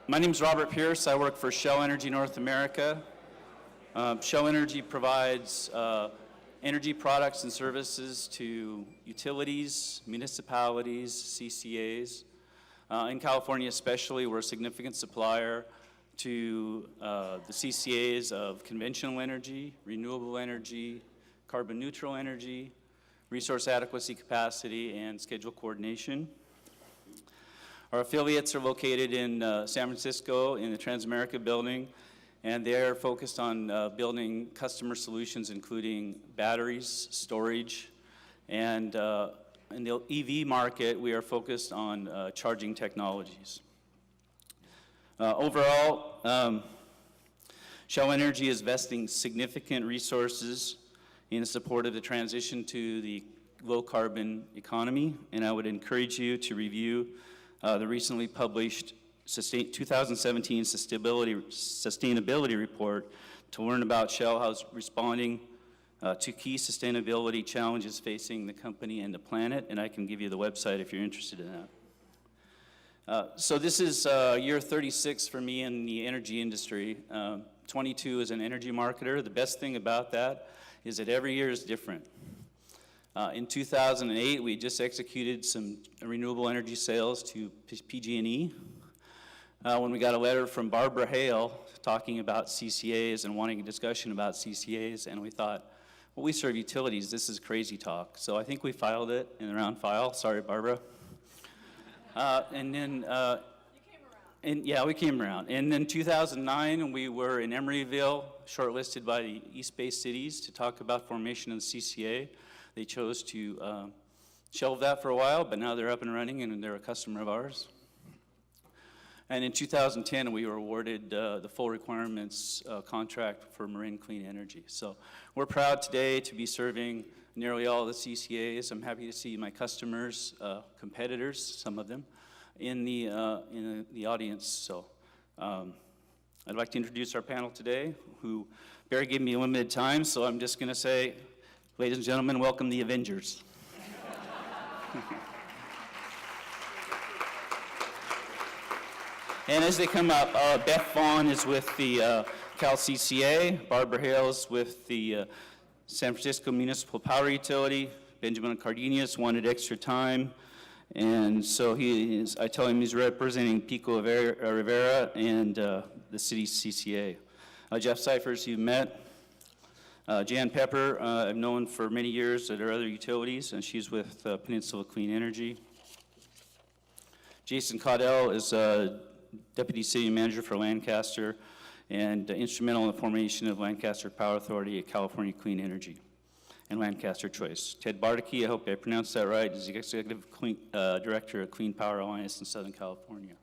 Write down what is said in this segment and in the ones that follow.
My name is Robert Pierce. I work for Shell Energy North America. Shell Energy provides energy products and services to utilities, municipalities, CCAs. In California especially, we're a significant supplier to the CCAs of conventional energy, renewable energy, carbon neutral energy, resource adequacy capacity, and schedule coordination. Our affiliates are located in San Francisco in the Transamerica building, and they're focused on building customer solutions including batteries, storage, and in the EV market, we are focused on charging technologies. Overall, Shell Energy is investing significant resources in support of the transition to the low-carbon economy, and I would encourage you to review the recently published 2017 sustainability report to learn about Shell how's responding to key sustainability challenges facing the company and the planet, and I can give you the website if you're interested in that. So this is year 36 for me in the energy industry. 22 as an energy marketer. The best thing about that is that every year is different. In 2008, we just executed some renewable energy sales to PG&E. When we got a letter from Barbara Hale talking about CCAs and wanting a discussion about CCAs, and we thought, well, we serve utilities, this is crazy talk. So I think we filed it in the round file. Sorry, Barbara. And then, yeah, we came around. And then 2009, we were in Emeryville, shortlisted by the East Bay cities to talk about formation of the CCA. They chose to shelve that for a while, but now they're up and running and they're a customer of ours. And in 2010, we were awarded the full requirements contract for marine clean energy. So we're proud today to be serving nearly all the CCAs. I'm happy to see my customers, competitors, some of them, in the audience. So I'd like to introduce our panel today, who Barry gave me a limited time, so I'm just going to say, ladies and gentlemen, welcome the Avengers. And as they come up, Beth Vaughn is with the Cal CCA, Barbara Hale is with the San Francisco Municipal Power Utility, Benjamin Cardenas wanted extra time, and so I tell him he's representing Pico Rivera and the city's CCA. Jeff Cyphers, you met. Jan Pepper, I've known for many years at our other utilities, and she's with Peninsula Clean Energy. Jason Caudell is Deputy City Manager for Lancaster and instrumental in the formation of Lancaster Power Authority at California Clean Energy and Lancaster Choice. Ted Bardacke, I hope I pronounced that right, is the Executive Director of Clean Power Alliance in Southern California.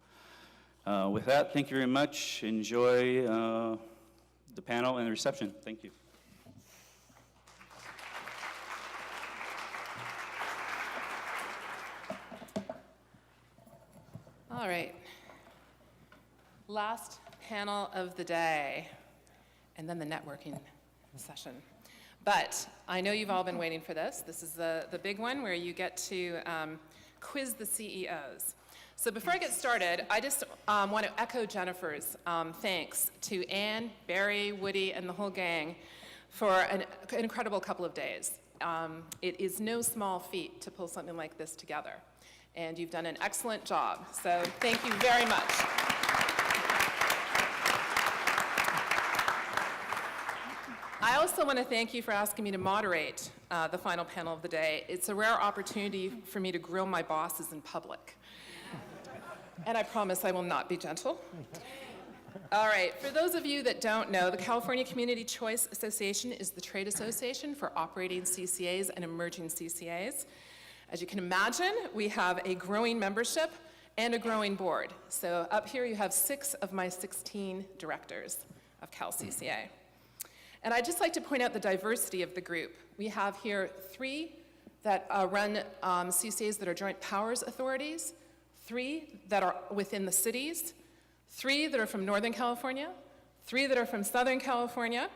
With that, thank you very much. Enjoy the panel and the reception. Thank you. All right. Last panel of the day, and then the networking session. But I know you've all been waiting for this. This is the big one where you get to quiz the CEOs. So before I get started, I just want to echo Jennifer's thanks to Ann, Barry, Woody, and the whole gang for an incredible couple of days. It is no small feat to pull something like this together. And you've done an excellent job. So thank you very much. I also want to thank you for asking me to moderate the final panel of the day. It's a rare opportunity for me to grill my bosses in public. And I promise I will not be gentle. All right, for those of you that don't know, the California Community Choice Association is the trade association for operating CCAs and emerging CCAs. As you can imagine, we have a growing membership and a growing board. So up here you have 6 of my 16 directors of Cal CCA. And I'd just like to point out the diversity of the group. We have here 3 that run CCAs that are joint powers authorities, 3 that are within the cities, 3 that are from Northern California, 3 that are from Southern California.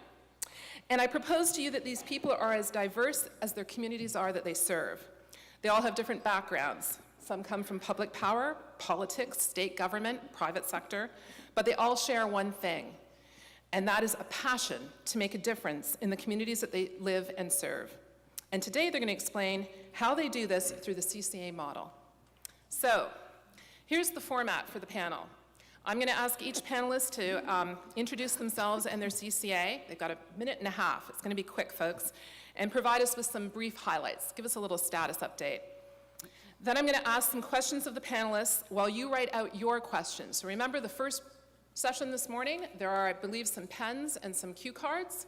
And I propose to you that these people are as diverse as their communities are that they serve. They all have different backgrounds. Some come from public power, politics, state government, private sector, but they all share one thing, and that is a passion to make a difference in the communities that they live and serve. And today they're going to explain how they do this through the CCA model. So, here's the format for the panel. I'm going to ask each panelist to introduce themselves and their CCA. They've got a minute and a half. It's going to be quick, folks. And provide us with some brief highlights. Give us a little status update. Then I'm going to ask some questions of the panelists while you write out your questions. So remember the first session this morning, there are, I believe, some pens and some cue cards.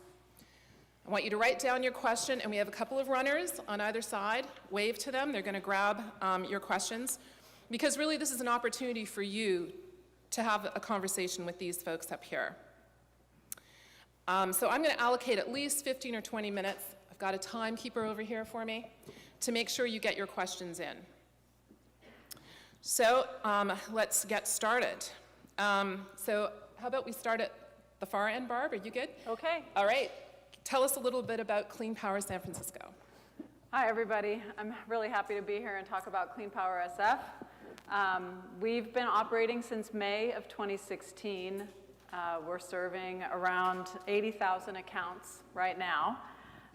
I want you to write down your question, and we have a couple of runners on either side. Wave to them. They're going to grab your questions, because really this is an opportunity for you to have a conversation with these folks up here. So I'm going to allocate at least 15 or 20 minutes. I've got a timekeeper over here for me to make sure you get your questions in. So let's get started. So how about we start at the far end, Barb? Are you good? Okay. All right. Tell us a little bit about Clean Power San Francisco. Hi, everybody. I'm really happy to be here and talk about Clean Power SF. We've been operating since May of 2016. We're serving around 80,000 accounts right now.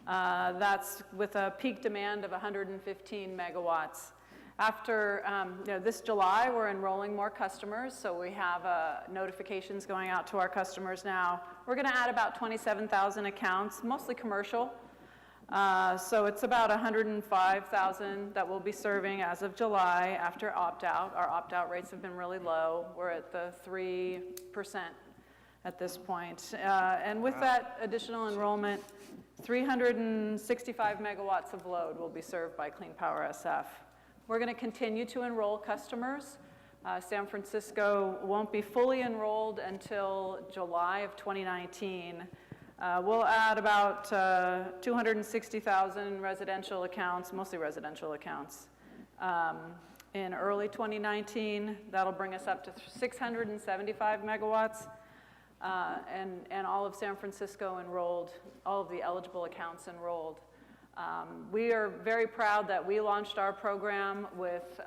That's with a peak demand of 115 megawatts. After this July, we're enrolling more customers, so we have notifications going out to our customers now. We're going to add about 27,000 accounts, mostly commercial. So it's about 105,000 that we'll be serving as of July after opt-out. Our opt-out rates have been really low. We're at the 3% at this point. And with that additional enrollment, 365 megawatts of load will be served by Clean Power SF. We're going to continue to enroll customers. San Francisco won't be fully enrolled until July of 2019. We'll add about 260,000 residential accounts, mostly residential accounts. In early 2019, that'll bring us up to 675 megawatts. And all of San Francisco enrolled, all of the eligible accounts enrolled. We are very proud that we launched our program with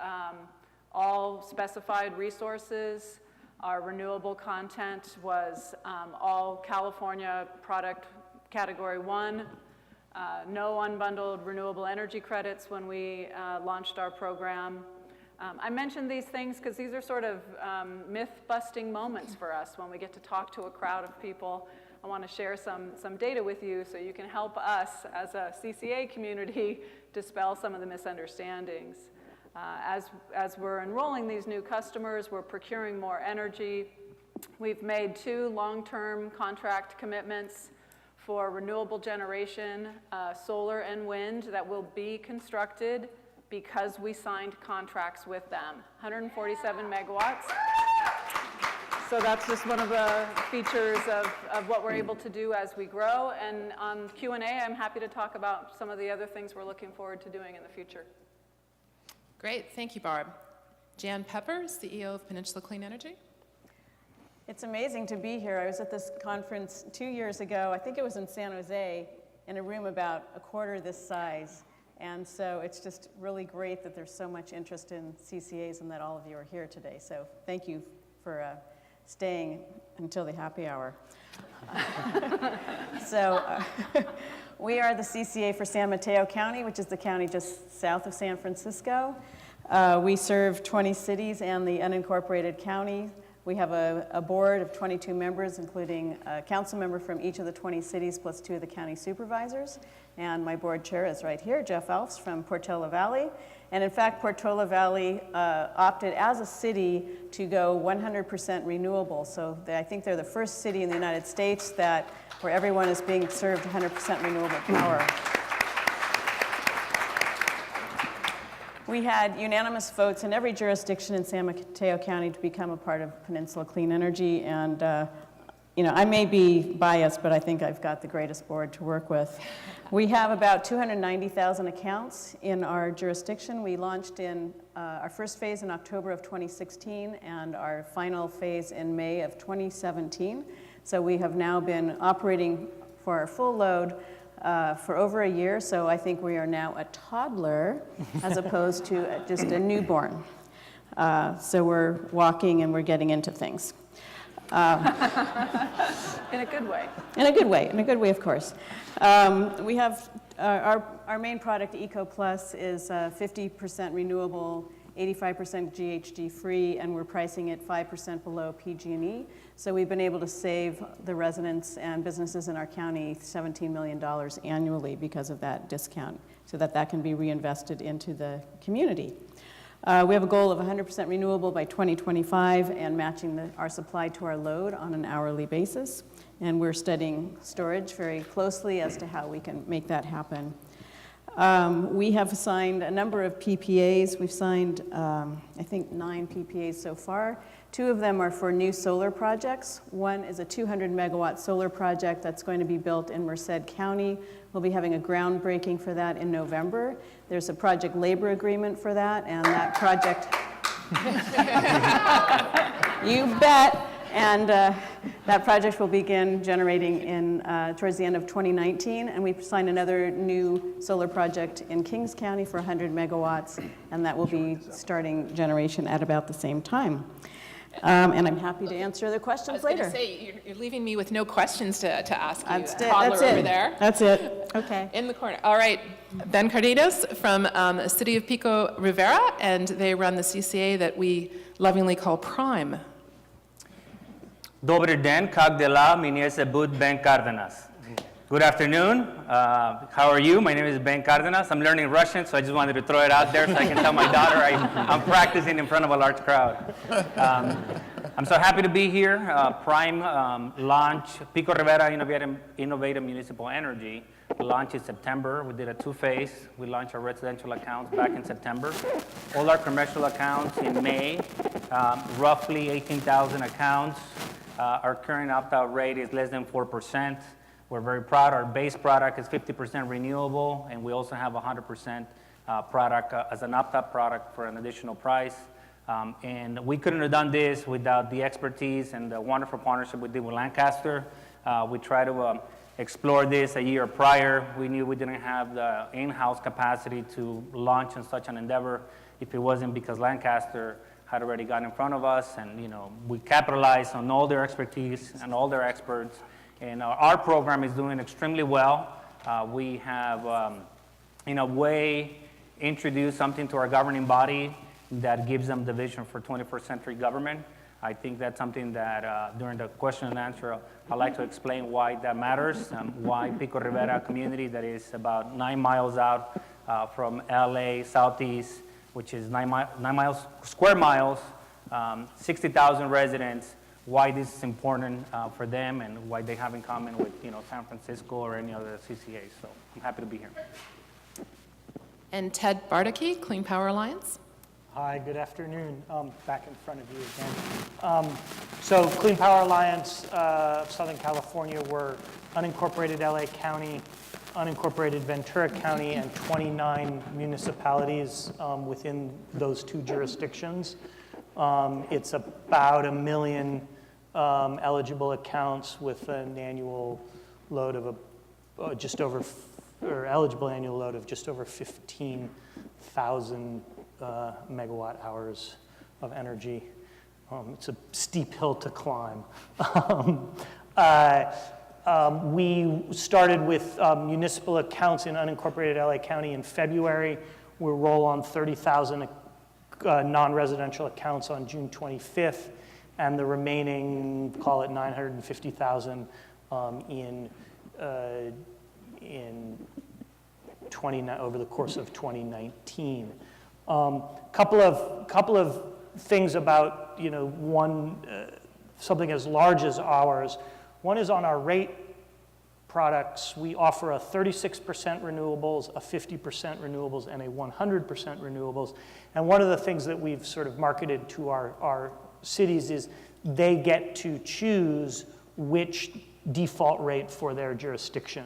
all specified resources. Our renewable content was all California product category 1, no unbundled renewable energy credits when we launched our program. I mention these things because these are sort of myth-busting moments for us when we get to talk to a crowd of people. I want to share some data with you so you can help us as a CCA community dispel some of the misunderstandings. As we're enrolling these new customers, we're procuring more energy. We've made 2 long-term contract commitments for renewable generation, solar and wind, that will be constructed because we signed contracts with them. 147 megawatts. So that's just one of the features of what we're able to do as we grow. And on Q&A, I'm happy to talk about some of the other things we're looking forward to doing in the future. Great. Thank you, Barb. Jan Pepper, CEO of Peninsula Clean Energy. It's amazing to be here. I was at this conference 2 years ago. I think it was in San Jose, in a room about a quarter this size. And so it's just really great that there's so much interest in CCAs and that all of you are here today. So thank you for staying until the happy hour. We are the CCA for San Mateo County, which is the county just south of San Francisco. We serve 20 cities and the unincorporated county. We have a board of 22 members, including a council member from each of the 20 cities, plus 2 of the county supervisors. And my board chair is right here, Jeff Alfs from Portola Valley. And in fact, Portola Valley opted as a city to go 100% renewable. So I think they're the first city in the United States where everyone is being served 100% renewable power. We had unanimous votes in every jurisdiction in San Mateo County to become a part of Peninsula Clean Energy. And I may be biased, but I think I've got the greatest board to work with. We have about 290,000 accounts in our jurisdiction. We launched in our first phase in October of 2016 and our final phase in May of 2017. So we have now been operating for our full load for over a year. So I think we are now a toddler as opposed to just a newborn. So we're walking and we're getting into things. In a good way. In a good way, of course. We have our main product, Eco Plus, is 50% renewable, 85% GHG free, and we're pricing it 5% below PG&E. So we've been able to save the residents and businesses in our county $17 million annually because of that discount, so that can be reinvested into the community. We have a goal of 100% renewable by 2025 and matching our supply to our load on an hourly basis. And we're studying storage very closely as to how we can make that happen. We have signed a number of PPAs. We've signed, I think, 9 PPAs so far. 2 of them are for new solar projects. One is a 200 megawatt solar project that's going to be built in Merced County. We'll be having a groundbreaking for that in November. There's a project labor agreement for that, and that project, you bet, and that project will begin generating towards the end of 2019, and we've signed another new solar project in Kings County for 100 megawatts, and that will be starting generation at about the same time. And I'm happy to answer other questions later. I was going to say, you're leaving me with no questions to ask you. That's it. Toddler That's it. over there. That's it. Okay. In the corner. All right. Ben Cardenas from the city of Pico Rivera, and they run the CCA that we lovingly call Prime. Dobry den, kak de la, mnie se bud Ben Cardenas. Good afternoon. How are you? My name is Ben Cardenas. I'm learning Russian, so I just wanted to throw it out there so I can tell my daughter I'm practicing in front of a large crowd. I'm so happy to be here. Prime launch, Pico Rivera Innovative Municipal Energy, launched in September. We did a 2-phase. We launched our residential accounts back in September. All our commercial accounts in May, roughly 18,000 accounts. Our current opt-out rate is less than 4%. We're very proud. Our base product is 50% renewable, and we also have 100% product as an opt-out product for an additional price. And we couldn't have done this without the expertise and the wonderful partnership we did with Lancaster. We tried to explore this a year prior. We knew we didn't have the in-house capacity to launch in such an endeavor if it wasn't because Lancaster had already got in front of us, and we capitalized on all their expertise and all their experts. And our program is doing extremely well. We have, in a way, introduced something to our governing body that gives them the vision for 21st century government. I think that's something that during the question and answer, I'd like to explain why that matters, why Pico Rivera community that is about 9 miles out from LA Southeast, which is 9 square miles, 60,000 residents, why this is important for them and why they have in common with San Francisco or any other CCA. So I'm happy to be here. And Ted Bardacke, Clean Power Alliance. Hi, good afternoon. Back in front of you again. So Clean Power Alliance of Southern California, we're unincorporated LA County, unincorporated Ventura County, and 29 municipalities within those 2 jurisdictions. It's about 1 million eligible accounts with an annual load of eligible annual load of just over 15,000 megawatt hours of energy. It's a steep hill to climb. We started with municipal accounts in unincorporated LA County in February. We'll roll on 30,000 non-residential accounts on June 25th, and the remaining, call it 950,000 over the course of 2019. Couple of things about something as large as ours. One is on our rate products. We offer a 36% renewables, a 50% renewables, and a 100% renewables. And one of the things that we've sort of marketed to our cities is they get to choose which default rate for their jurisdiction.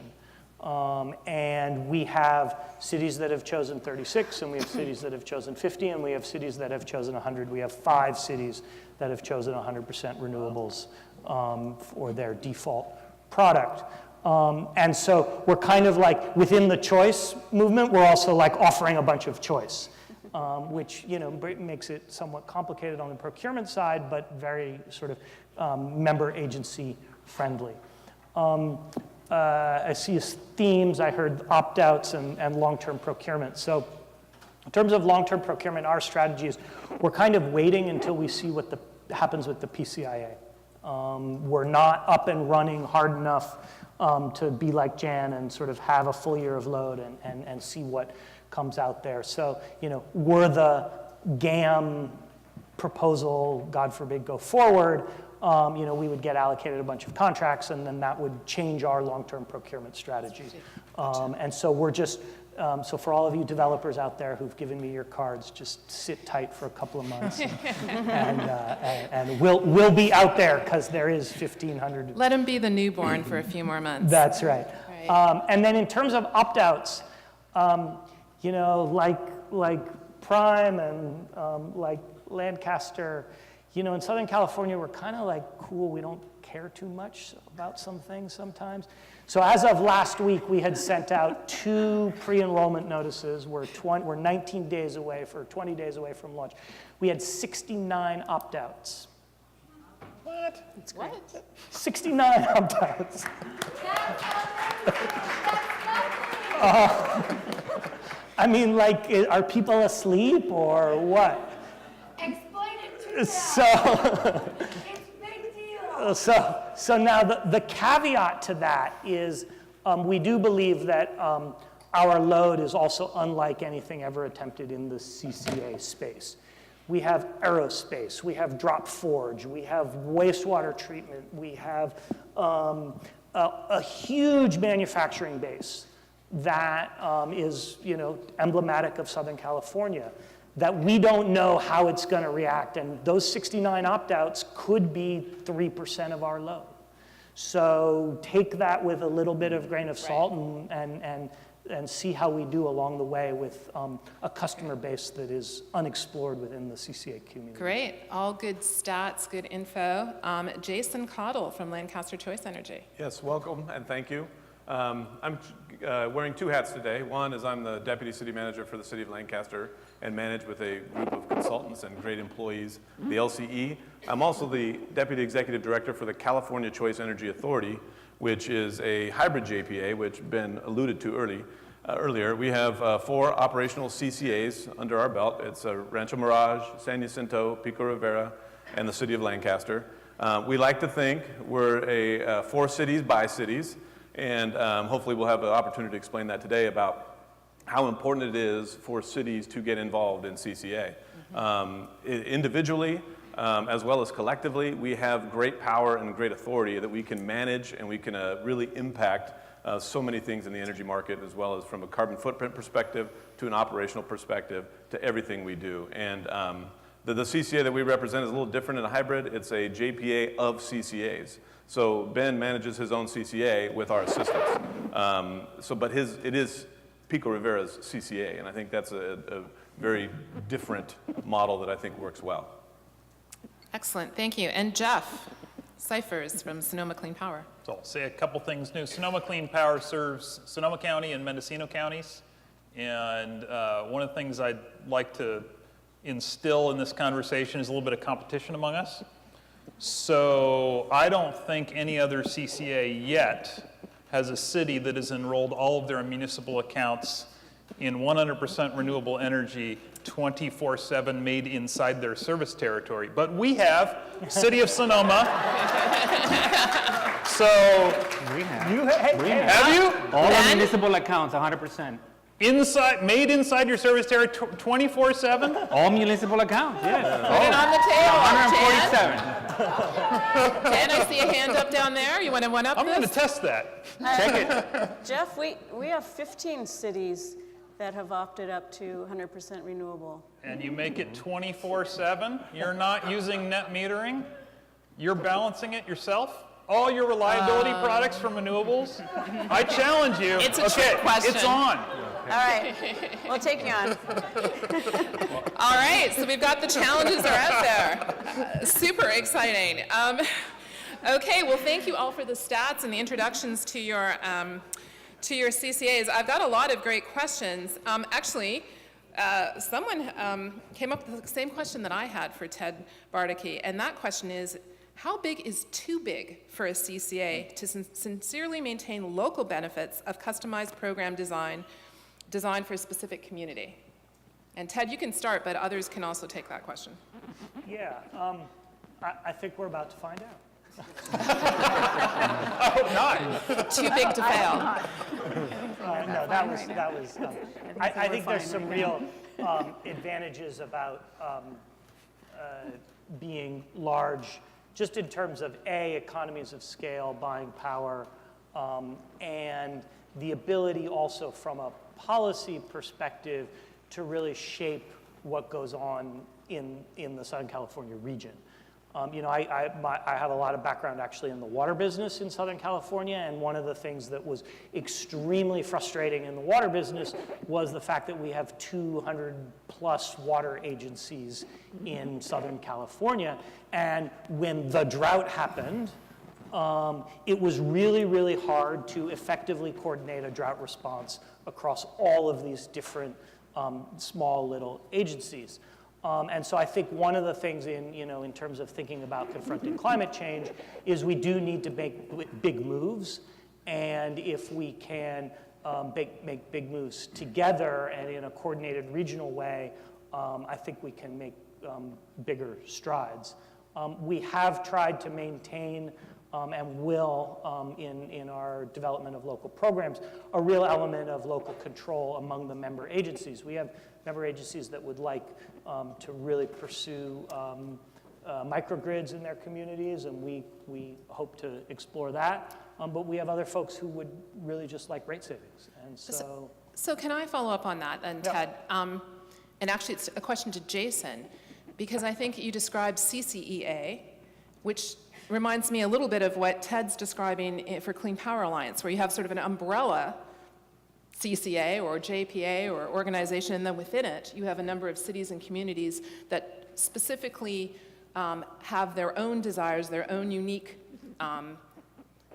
And we have cities that have chosen 36, and we have cities that have chosen 50, and we have cities that have chosen 100. We have 5 cities that have chosen 100% renewables for their default product. And so we're kind of like within the choice movement, we're also like offering a bunch of choice. which makes it somewhat complicated on the procurement side, but very sort of member agency friendly. I see as themes, I heard opt-outs and long-term procurement. So in terms of long-term procurement, our strategy is we're kind of waiting until we see what happens with the PCIA. We're not up and running hard enough to be like Jan and sort of have a full year of load and see what comes out there. So, were the GAM proposal, God forbid, go forward, we would get allocated a bunch of contracts, and then that would change our long-term procurement strategy. And so we're just, so for all of you developers out there who've given me your cards, just sit tight for a couple of months, and we'll be out there, because there is 1,500. Let him be the newborn for a few more months. That's right. And then in terms of opt-outs, like Prime and like Lancaster, in Southern California, we're kind of like cool. We don't care too much about some things sometimes. So as of last week, we had sent out 2 pre-enrollment notices. We're 19 days away, 20 days away from launch. We had 69 opt-outs. What? That's great. 69 opt-outs. I mean, like, are people asleep or what? Explain it to them. So, It's big deal. so now the caveat to that is we do believe that our load is also unlike anything ever attempted in the CCA space. We have aerospace, we have drop forge, we have wastewater treatment, we have a huge manufacturing base that is, emblematic of Southern California, that we don't know how it's going to react. And those 69 opt-outs could be 3% of our load. So take that with a little bit of grain of salt and see how we do along the way with a customer base that is unexplored within the CCA community. Great. All good stats, good info. Jason Cottle from Lancaster Choice Energy. Yes, welcome and thank you. I'm wearing 2 hats today. One is I'm the Deputy City Manager for the City of Lancaster and manage with a group of consultants and great employees, the LCE. I'm also the Deputy Executive Director for the California Choice Energy Authority, which is a hybrid JPA, which Ben alluded to earlier. We have 4 operational CCAs under our belt. It's Rancho Mirage, San Jacinto, Pico Rivera, and the City of Lancaster. We like to think we're a 4 cities by cities. And hopefully we'll have an opportunity to explain that today about how important it is for cities to get involved in CCA. Individually, as well as collectively, we have great power and great authority that we can manage, and we can really impact so many things in the energy market, as well as from a carbon footprint perspective to an operational perspective to everything we do. And the CCA that we represent is a little different in a hybrid. It's a JPA of CCAs. So Ben manages his own CCA with our assistance. But it is Pico Rivera's CCA, and I think that's a very different model that I think works well. Excellent. Thank you. And Jeff Cyphers from Sonoma Clean Power. So I'll say a couple things new. Sonoma Clean Power serves Sonoma County and Mendocino counties. And one of the things I'd like to instill in this conversation is a little bit of competition among us. So I don't think any other CCA yet has a city that has enrolled all of their municipal accounts in 100% renewable energy 24/7 made inside their service territory. But we have, City of Sonoma. So, have you? All the municipal accounts, 100%. Made inside your service territory 24/7? All municipal accounts, yes. Put it on the table. 147. Jan, I see a hand up down there. You want to one-up I'm going to this? test that. Check it. Jeff, we have 15 cities that have opted up to 100% renewable. And you make it 24/7? You're not using net metering? You're balancing it yourself? All your reliability products from renewables? I challenge you. It's a trick question. It's on. All right, we'll take you on. All right, so we've got the challenges are out there. Super exciting. Okay, well, thank you all for the stats and the introductions to your CCAs. I've got a lot of great questions. Actually, Someone came up with the same question that I had for Ted Bardacke, and that question is, how big is too big for a CCA to sincerely maintain local benefits of customized program design designed for a specific community? And Ted, you can start, but others can also take that question. Yeah, I think we're about to find out. Too big to fail. No, that was. I think there's some real advantages about being large, just in terms of economies of scale, buying power, and the ability also from a policy perspective to really shape what goes on in the Southern California region. I have a lot of background actually in the water business in Southern California, and one of the things that was extremely frustrating in the water business was the fact that we have 200 plus water agencies in Southern California, and when the drought happened, it was really, really hard to effectively coordinate a drought response across all of these different small little agencies. And so I think one of the things in terms of thinking about confronting climate change is we do need to make big moves. And if we can make big moves together and in a coordinated regional way, I think we can make bigger strides. We have tried to maintain and will, in our development of local programs, a real element of local control among the member agencies. We have member agencies that would like to really pursue microgrids in their communities, and we hope to explore that. But we have other folks who would really just like rate savings. And So can I follow up on that then, Ted? And actually, it's a question to Jason, because I think you described CCEA, which reminds me a little bit of what Ted's describing for Clean Power Alliance, where you have sort of an umbrella CCA or JPA or organization, and then within it, you have a number of cities and communities that specifically have their own desires, their own unique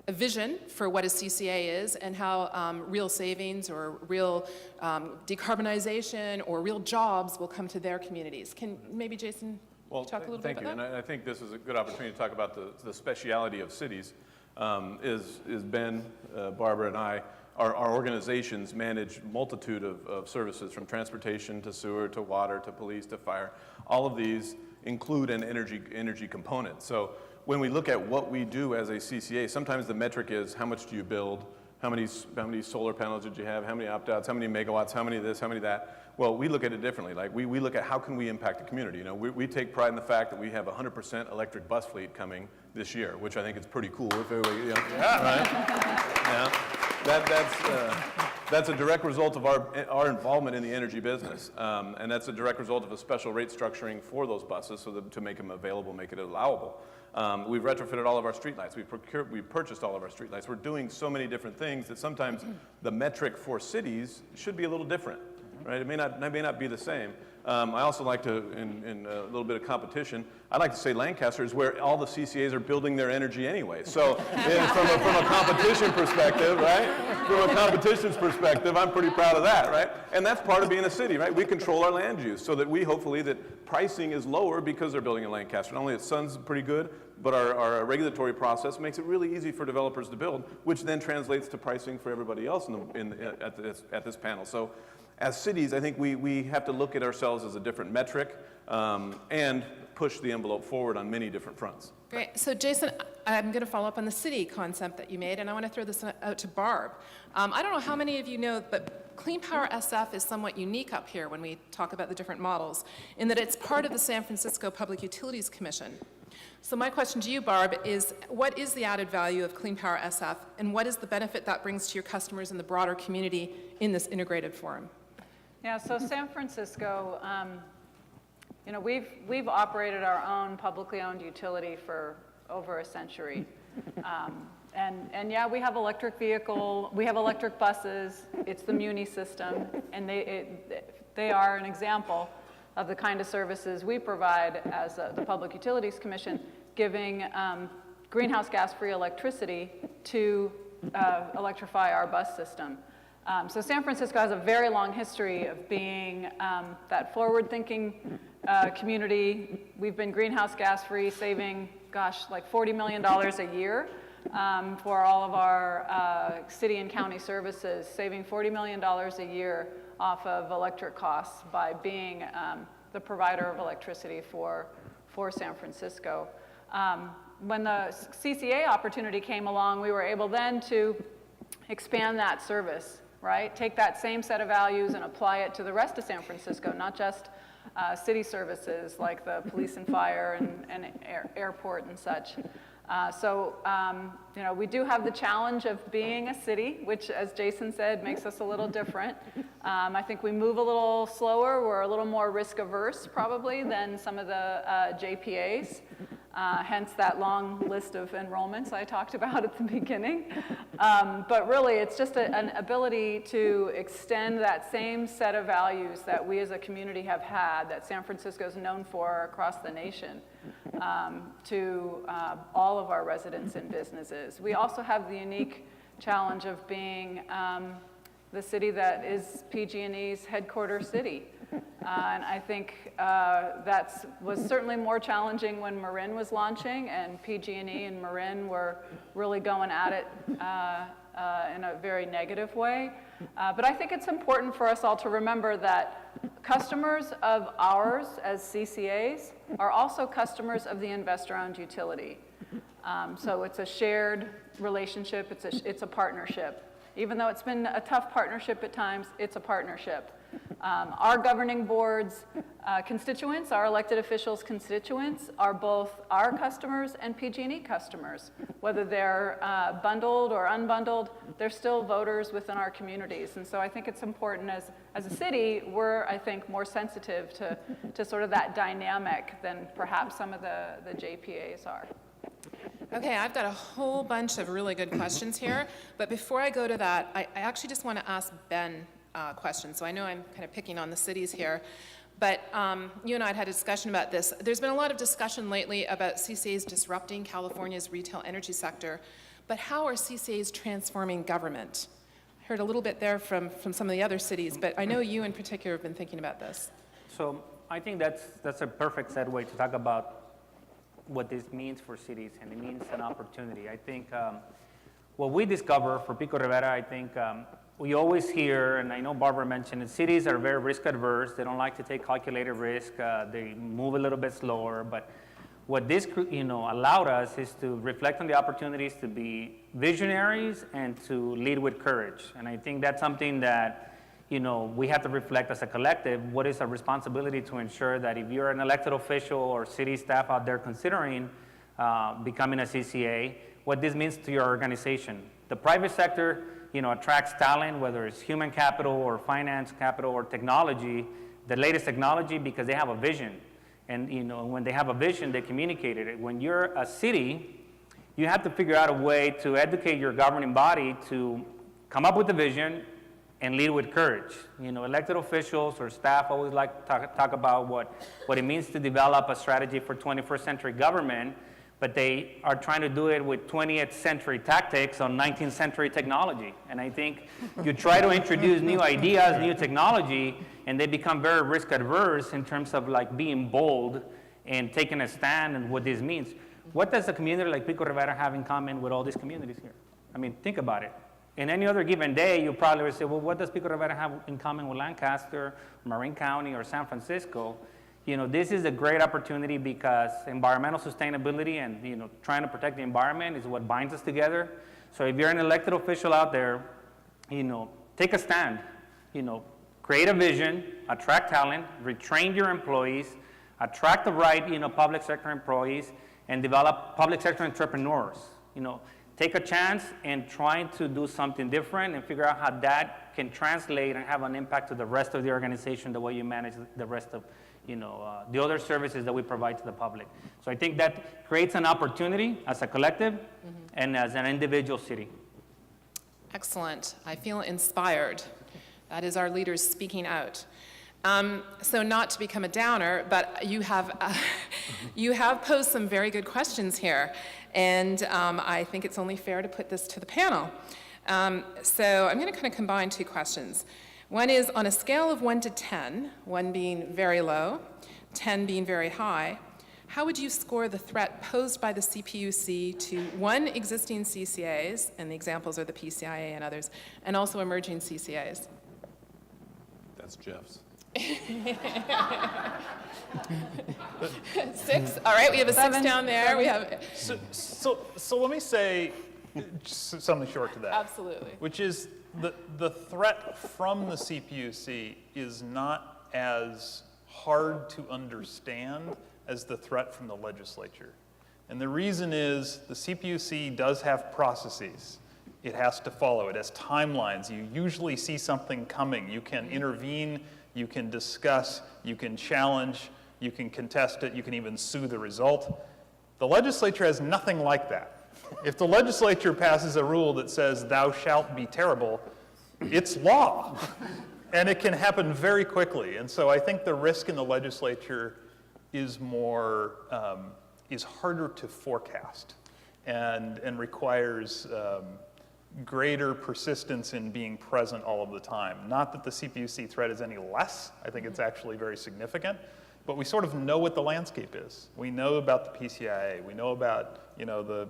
vision for what a CCA is and how real savings or real decarbonization or real jobs will come to their communities. Can maybe Jason talk a little bit about that? Thank you, and I think this is a good opportunity to talk about the speciality of cities. Is Ben, Barbara, and I, our organizations manage multitude of services, from transportation to sewer to water to police to fire. All of these include an energy component. So when we look at what we do as a CCA, sometimes the metric is how much do you build, how many solar panels did you have, how many opt-outs, how many megawatts, how many this, how many that. Well, we look at it differently. Like we look at how can we impact the community. We take pride in the fact that we have 100% electric bus fleet coming this year, which I think is pretty cool. If everybody, right? Yeah. That's a direct result of our involvement in the energy business, and that's a direct result of a special rate structuring for those buses so that to make them available, make it allowable. We've retrofitted all of our streetlights. We've purchased all of our streetlights. We're doing so many different things that sometimes the metric for cities should be a little different, right? It may not be the same. I also like to, in a little bit of competition, I like to say Lancaster is where all the CCAs are building their energy anyway. So from a competition perspective, right? From a competition's perspective, I'm pretty proud of that, right? And that's part of being a city, right? We control our land use so that we hopefully that pricing is lower because they're building in Lancaster. Not only is sun's pretty good, but our regulatory process makes it really easy for developers to build, which then translates to pricing for everybody else at this panel. So as cities, I think we have to look at ourselves as a different metric and push the envelope forward on many different fronts. Great. So Jason, I'm going to follow up on the city concept that you made, and I want to throw this out to Barb. I don't know how many of you know, but Clean Power SF is somewhat unique up here when we talk about the different models, in that it's part of the San Francisco Public Utilities Commission. So my question to you, Barb, is what is the added value of Clean Power SF, and what is the benefit that brings to your customers and the broader community in this integrated forum? Yeah, so San Francisco, we've operated our own publicly owned utility for over a century. And yeah, we have electric buses, it's the Muni system, and they are an example of the kind of services we provide as the Public Utilities Commission, giving greenhouse gas-free electricity to electrify our bus system. So San Francisco has a very long history of being that forward-thinking community. We've been greenhouse gas-free, saving, gosh, like $40 million a year for all of our city and county services, saving $40 million a year off of electric costs by being the provider of electricity for San Francisco. When the CCA opportunity came along, we were able then to expand that service, right? Take that same set of values and apply it to the rest of San Francisco, not just city services like the police and fire and airport and such. You know, we do have the challenge of being a city, which, as Jason said, makes us a little different. I think we move a little slower. We're a little more risk averse, probably, than some of the JPAs. Hence that long list of enrollments I talked about at the beginning. But really, it's just an ability to extend that same set of values that we as a community have had, that San Francisco is known for across the nation, to all of our residents and businesses. We also have the unique challenge of being the city that is PG&E's headquarters city. And I think that was certainly more challenging when Marin was launching, and PG&E and Marin were really going at it in a very negative way. But I think it's important for us all to remember that customers of ours as CCAs are also customers of the investor-owned utility. So it's a shared relationship, it's a partnership. Even though it's been a tough partnership at times, it's a partnership. Our governing board's constituents, our elected officials' constituents, are both our customers and PG&E customers. Whether they're bundled or unbundled, they're still voters within our communities. And so I think it's important as a city, we're, I think, more sensitive to sort of that dynamic than perhaps some of the JPAs are. Okay, I've got a whole bunch of really good questions here, but before I go to that, I actually just want to ask Ben a question. So I know I'm kind of picking on the cities here, but you and I had a discussion about this. There's been a lot of discussion lately about CCAs disrupting California's retail energy sector, but how are CCAs transforming government? I heard a little bit there from some of the other cities, but I know you in particular have been thinking about this. So I think that's a perfect segue to talk about what this means for cities, and it means an opportunity. I think what we discover for Pico Rivera, I think we always hear, and I know Barbara mentioned it, cities are very risk adverse. They don't like to take calculated risk. They move a little bit slower. But what this allowed us is to reflect on the opportunities to be visionaries and to lead with courage. And I think that's something that we have to reflect as a collective. What is our responsibility to ensure that if you're an elected official or city staff out there considering becoming a CCA, what this means to your organization. The private sector, attracts talent, whether it's human capital or finance capital or technology, the latest technology, because they have a vision. And when they have a vision, they communicate it. When you're a city, you have to figure out a way to educate your governing body to come up with a vision and lead with courage. Elected officials or staff always like to talk about what it means to develop a strategy for 21st century government, but they are trying to do it with 20th century tactics on 19th century technology. And I think you try to introduce new ideas, new technology, and they become very risk adverse in terms of like being bold and taking a stand and what this means. What does a community like Pico Rivera have in common with all these communities here? I mean, think about it. In any other given day, you probably would say, well, what does Pico Rivera have in common with Lancaster, Marin County, or San Francisco? This is a great opportunity because environmental sustainability and trying to protect the environment is what binds us together. So if you're an elected official out there, take a stand. Create a vision, attract talent, retrain your employees, attract the right public sector employees, and develop public sector entrepreneurs. Take a chance and try to do something different and figure out how that can translate and have an impact to the rest of the organization, the way you manage the rest of the other services that we provide to the public. So I think that creates an opportunity as a collective and as an individual city. Excellent. I feel inspired. That is our leaders speaking out. So not to become a downer, but you have posed some very good questions here, and I think it's only fair to put this to the panel. So I'm going to kind of combine two questions. One is on a scale of 1 to 10, 1 being very low, 10 being very high, how would you score the threat posed by the CPUC to, one, existing CCAs, and the examples are the PCIA and others, and also emerging CCAs? That's Jeff's. 6, all right, we have a 6 down there. We have, So let me say something short to that. absolutely. Which is the threat from the CPUC is not as hard to understand as the threat from the legislature. And the reason is the CPUC does have processes. It has to follow. It has timelines. You usually see something coming. You can intervene, you can discuss, you can challenge, you can contest it, you can even sue the result. The legislature has nothing like that. If the legislature passes a rule that says thou shalt be terrible, it's law. And it can happen very quickly. And so I think the risk in the legislature is more, is harder to forecast and requires greater persistence in being present all of the time. Not that the CPUC threat is any less. I think it's actually very significant. But we sort of know what the landscape is. We know about the PCIA. We know about, you know, the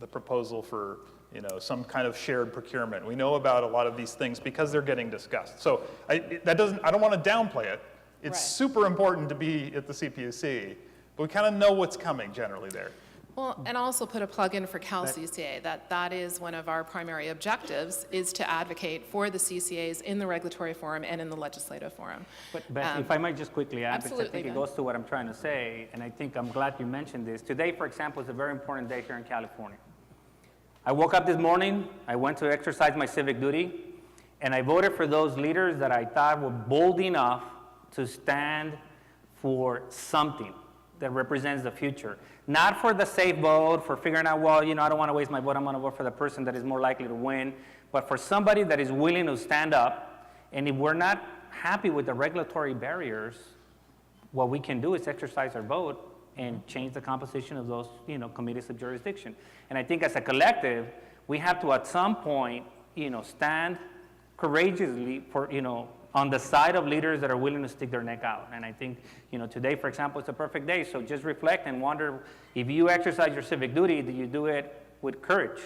proposal for, you know, some kind of shared procurement. We know about a lot of these things because they're getting discussed. So I don't want to downplay it. It's Right. super important to be at the CPUC, but we kind of know what's coming generally there. Well, and also put a plug in for CalCCA, that is one of our primary objectives, is to advocate for the CCAs in the regulatory forum and in the legislative forum. But if I might just quickly add, because I absolutely, think it Ben. goes to what I'm trying to say, and I think I'm glad you mentioned this. Today, for example, is a very important day here in California. I woke up this morning, I went to exercise my civic duty, and I voted for those leaders that I thought were bold enough to stand for something that represents the future. Not for the safe vote, for figuring out, well, you know, I don't want to waste my vote, I'm going to vote for the person that is more likely to win, but for somebody that is willing to stand up. And if we're not happy with the regulatory barriers, what we can do is exercise our vote and change the composition of those, you know, committees of jurisdiction. And I think as a collective, we have to at some point, you know, stand courageously for, you know, on the side of leaders that are willing to stick their neck out. And I think, you know, today, for example, it's a perfect day. So just reflect and wonder, if you exercise your civic duty, do you do it with courage?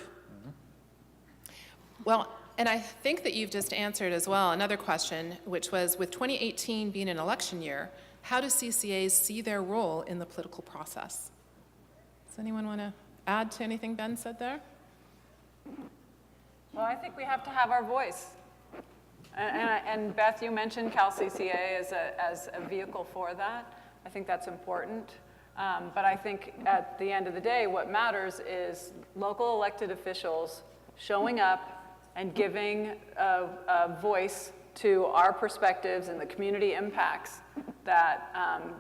Well, and I think that you've just answered as well another question, which was, with 2018 being an election year, how do CCAs see their role in the political process? Does anyone want to add to anything Ben said there? Well, I think we have to have our voice. And Beth, you mentioned CalCCA as a vehicle for that. I think that's important. But I think at the end of the day, what matters is local elected officials showing up and giving a voice to our perspectives and the community impacts that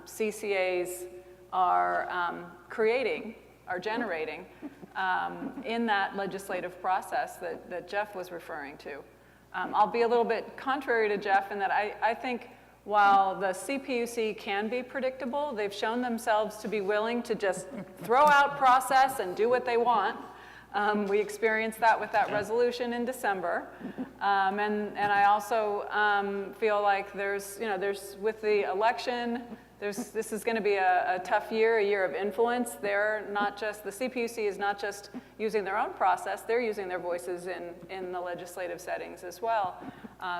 CCAs are creating, are generating in that legislative process that Jeff was referring to. I'll be a little bit contrary to Jeff in that I think while the CPUC can be predictable, they've shown themselves to be willing to just throw out process and do what they want. We experienced that with that resolution in December. And I also feel like there's with the election, this is going to be a tough year, a year of influence. They're not just, the CPUC is not just using their own process, they're using their voices in the legislative settings as well.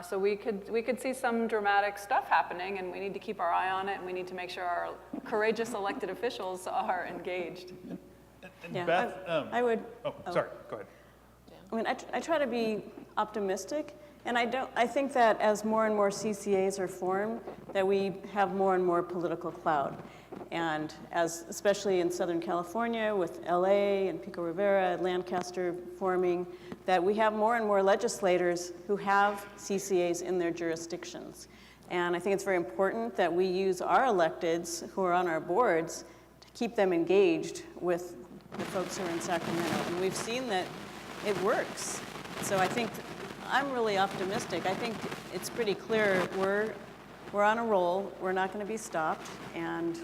So we could see some dramatic stuff happening, and we need to keep our eye on it, and we need to make sure our courageous elected officials are engaged. And Yeah, Beth, I would. sorry, go ahead. I mean, I try to be optimistic, and I think that as more and more CCAs are formed, that we have more and more political clout. And especially in Southern California with LA and Pico Rivera, Lancaster forming, that we have more and more legislators who have CCAs in their jurisdictions. And I think it's very important that we use our electeds who are on our boards to keep them engaged with the folks who are in Sacramento. And we've seen that it works. So I think I'm really optimistic. I think it's pretty clear we're on a roll. We're not going to be stopped, and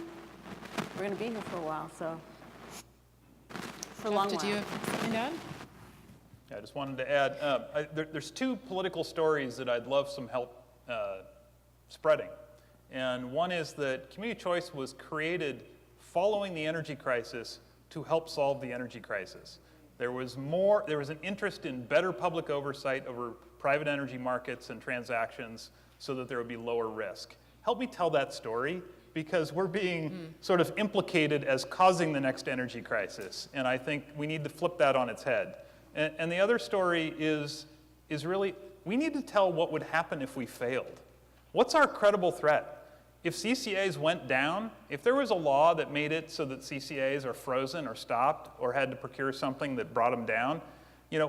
we're going to be here for a while. So for a long Jeff, while. did you have something to add? Yeah, I just wanted to add, there's two political stories that I'd love some help spreading. And one is that community choice was created following the energy crisis to help solve the energy crisis. There was an interest in better public oversight over private energy markets and transactions so that there would be lower risk. Help me tell that story, because we're being sort of implicated as causing the next energy crisis. And I think we need to flip that on its head. And the other story is really, we need to tell what would happen if we failed. What's our credible threat? If CCAs went down, if there was a law that made it so that CCAs are frozen or stopped or had to procure something that brought them down,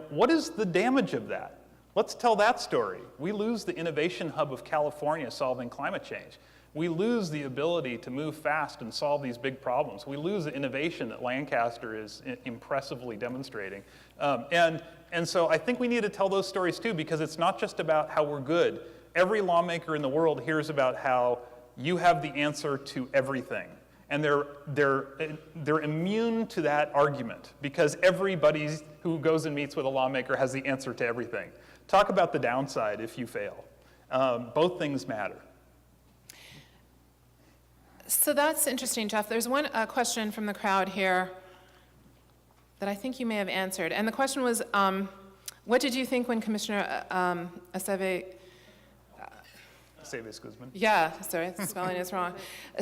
what is the damage of that? Let's tell that story. We lose the innovation hub of California solving climate change. We lose the ability to move fast and solve these big problems. We lose the innovation that Lancaster is impressively demonstrating. And so I think we need to tell those stories too, because it's not just about how we're good. Every lawmaker in the world hears about how you have the answer to everything. And they're immune to that argument, because everybody who goes and meets with a lawmaker has the answer to everything. Talk about the downside if you fail. Both things matter. So that's interesting, Jeff. There's one question from the crowd here that I think you may have answered. And the question was, what did you think when Commissioner Aceves, Guzman. yeah, sorry, the spelling is wrong,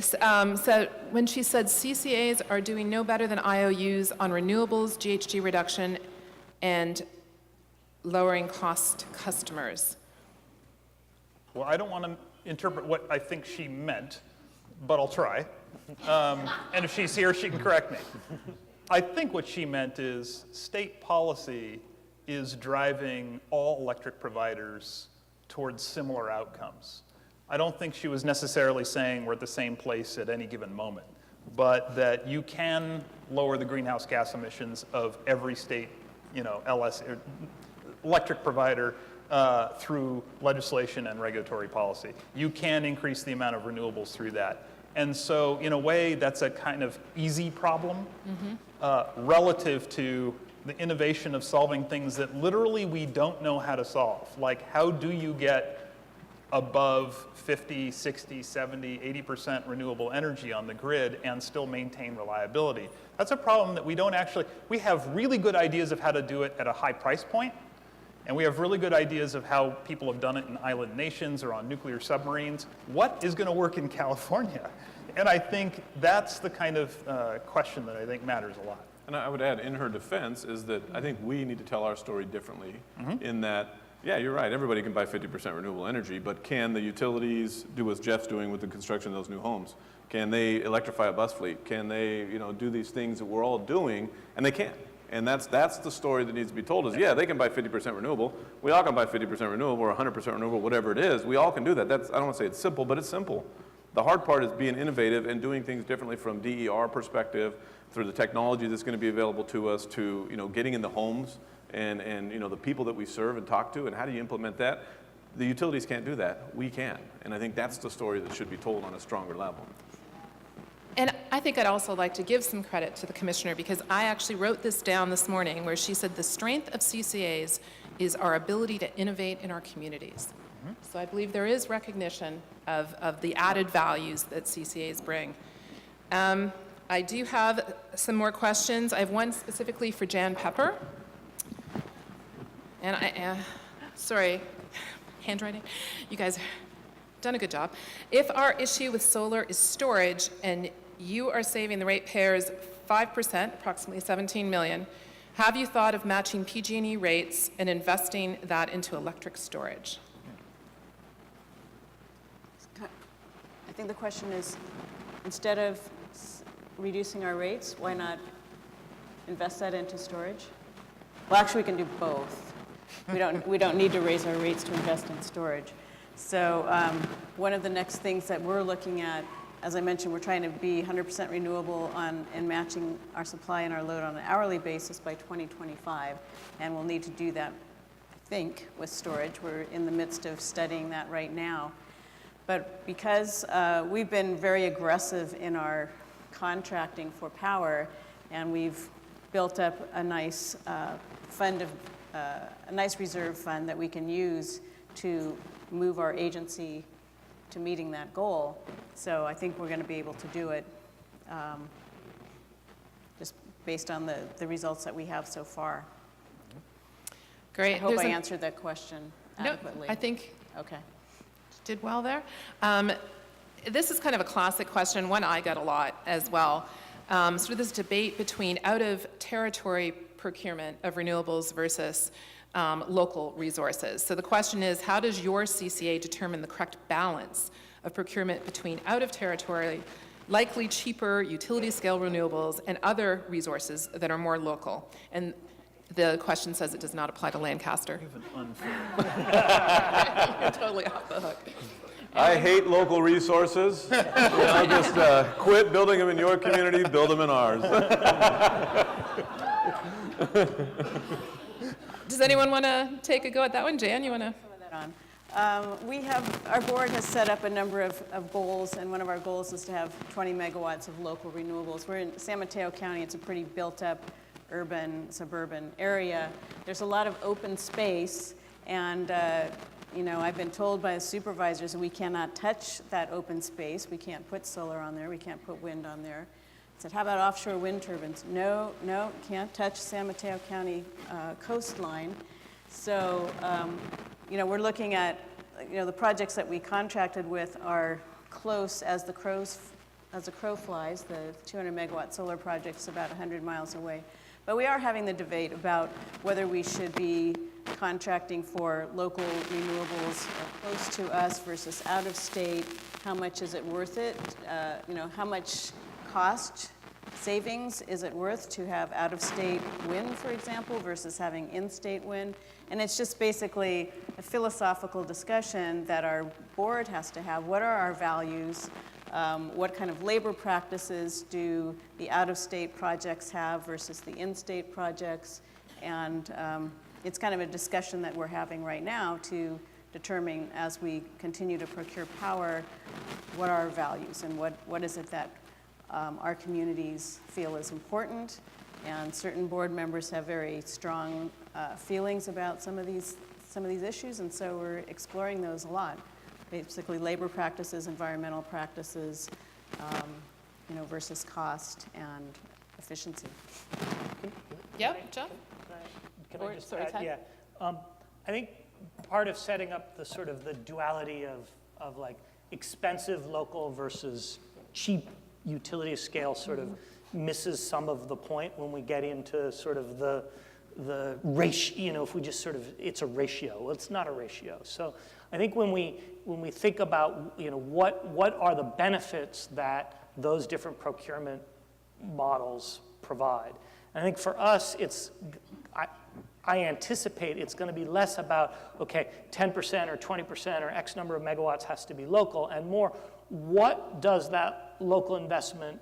said, when she said CCAs are doing no better than IOUs on renewables, GHG reduction, and lowering cost customers? Well, I don't want to interpret what I think she meant, but I'll try. And if she's here, she can correct me. I think what she meant is state policy is driving all electric providers towards similar outcomes. I don't think she was necessarily saying we're at the same place at any given moment, but that you can lower the greenhouse gas emissions of every state, electric provider through legislation and regulatory policy. You can increase the amount of renewables through that. And so, in a way, that's a kind of easy problem relative to the innovation of solving things that literally we don't know how to solve. Like, how do you get above 50, 60, 70, 80% renewable energy on the grid and still maintain reliability? That's a problem that we have really good ideas of how to do it at a high price point, and we have really good ideas of how people have done it in island nations or on nuclear submarines. What is going to work in California? And I think that's the kind of question that I think matters a lot. And I would add, in her defense, is that I think we need to tell our story differently in that, yeah, you're right, everybody can buy 50% renewable energy, but can the utilities do what Jeff's doing with the construction of those new homes? Can they electrify a bus fleet? Can they, do these things that we're all doing? And they can't. And that's the story that needs to be told is, yeah, they can buy 50% renewable. We all can buy 50% renewable or 100% renewable, whatever it is. We all can do that. I don't want to say it's simple, but it's simple. The hard part is being innovative and doing things differently from DER perspective, through the technology that's going to be available to us, to getting in the homes and the people that we serve and talk to, and how do you implement that? The utilities can't do that. We can. And I think that's the story that should be told on a stronger level. And I think I'd also like to give some credit to the commissioner, because I actually wrote this down this morning, where she said the strength of CCAs is our ability to innovate in our communities. So I believe there is recognition of the added values that CCAs bring. I do have some more questions. I have one specifically for Jan Pepper. And sorry, handwriting. You guys have done a good job. If our issue with solar is storage and you are saving the ratepayers 5%, approximately 17 million, have you thought of matching PG&E rates and investing that into electric storage? I think the question is, instead of reducing our rates, why not invest that into storage? Well, actually, we can do both. We don't need to raise our rates to invest in storage. So one of the next things that we're looking at, as I mentioned, we're trying to be 100% renewable and matching our supply and our load on an hourly basis by 2025, and we'll need to do that, I think, with storage. We're in the midst of studying that right now. But because we've been very aggressive in our contracting for power, and we've built up a nice fund of a nice reserve fund that we can use to move our agency to meeting that goal. So I think we're going to be able to do it just based on the results that we have so far. Great. I hope There's I an- answered that question No, adequately. I think Okay. did well there. This is kind of a classic question, one I get a lot as well. Sort of this debate between out-of-territory procurement of renewables versus local resources. So the question is, how does your CCA determine the correct balance of procurement between out-of-territory, likely cheaper utility-scale renewables and other resources that are more local? And the question says it does not apply to Lancaster. You're totally off the hook. I hate local resources. Just quit building them in your community, build them in ours. Does anyone want to take a go at that one? Jan, you want to? Our board has set up a number of goals, and one of our goals is to have 20 megawatts of local renewables. We're in San Mateo County. It's a pretty built-up urban, suburban area. There's a lot of open space, and I've been told by the supervisors that we cannot touch that open space. We can't put solar on there. We can't put wind on there. I said, how about offshore wind turbines? No, can't touch San Mateo County coastline. So, we're looking at, the projects that we contracted with are close as the crow flies. The 200 megawatt solar project is about 100 miles away. But we are having the debate about whether we should be contracting for local renewables close to us versus out of state. How much is it worth it? How much cost savings is it worth to have out of state wind, for example, versus having in-state wind? And it's just basically a philosophical discussion that our board has to have. What are our values? What kind of labor practices do the out-of-state projects have versus the in-state projects? And it's kind of a discussion that we're having right now to determine, as we continue to procure power, what are our values and what is it that our communities feel is important. And certain board members have very strong feelings about some of these issues, and so we're exploring those a lot. Basically, labor practices, environmental practices, versus cost and efficiency. Yep, John? Can Or- I just sorry, add? Ted? Yeah. I think part of setting up the sort of the duality of like expensive local versus cheap utility scale sort of misses some of the point when we get into sort of the ratio, if we just sort of, it's a ratio. Well, it's not a ratio. So I think when we think about, what are the benefits that those different procurement models provide? I think for us, I anticipate it's going to be less about, okay, 10% or 20% or X number of megawatts has to be local, and more, what does that local investment